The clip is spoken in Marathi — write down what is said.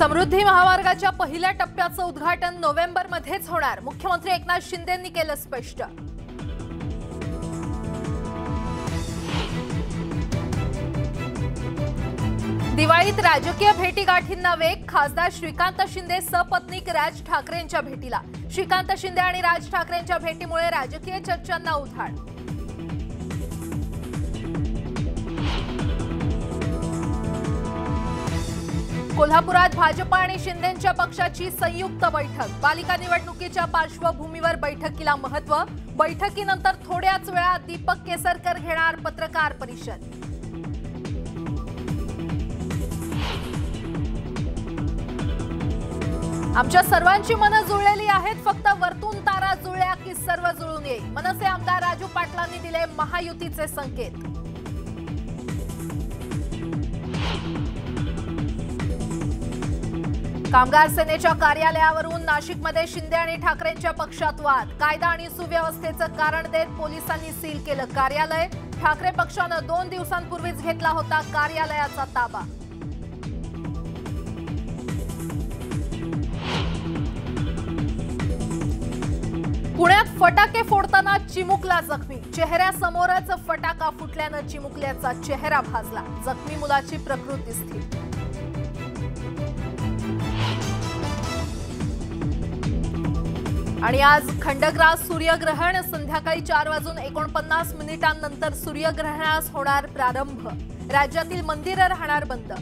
समृद्धी महामार्गाच्या पहिल्या टप्प्याचं उद्घाटन नोव्हेंबरमध्येच होणार, मुख्यमंत्री एकनाथ शिंदेंनी केलं स्पष्ट। दिवाळीत राजकीय भेटीगाठींना वेग, खासदार श्रीकांत शिंदे सपत्नीक राज ठाकरेंच्या भेटीला। श्रीकांत शिंदे आणि राज ठाकरेंच्या भेटीमुळे राजकीय चर्चांना उधाण। कोल्हापुरात भाजप आणि शिंदेंच्या पक्षाची संयुक्त बैठक। पालिका निवडणुकीच्या पार्श्वभूमीवर बैठकीला महत्त्व। बैठकीनंतर थोड्याच वेळात दीपक केसरकर घेणार पत्रकार परिषद। आमच्या सर्वांची मनं जुळलेली आहेत, फक्त वरतून तारा जुळल्या की सर्व जुळून येईल। मनसे आमदार राजू पाटलांनी दिले महायुतीचे संकेत। कामगार सेनेच्या कार्यालयावरून नाशिकमध्ये शिंदे आणि ठाकरेंच्या पक्षात वाद। कायदा आणि सुव्यवस्थेचं कारण देत पोलिसांनी सील केलं कार्यालय। ठाकरे पक्षानं 2 दिवसांपूर्वीच घेतला होता कार्यालयाचा ताबा। पुण्यात फटाके फोडताना चिमुकला जखमी। चेहऱ्यासमोरच फटाका फुटल्यानं चिमुकल्याचा चेहरा भाजला। जखमी मुलाची प्रकृती स्थिर। आणि आज खंडग्रास सूर्यग्रहण। संध्याकाळी 4:49 सूर्यग्रहणास होणार प्रारंभ। राज्यातील मंदिरं राहणार बंद।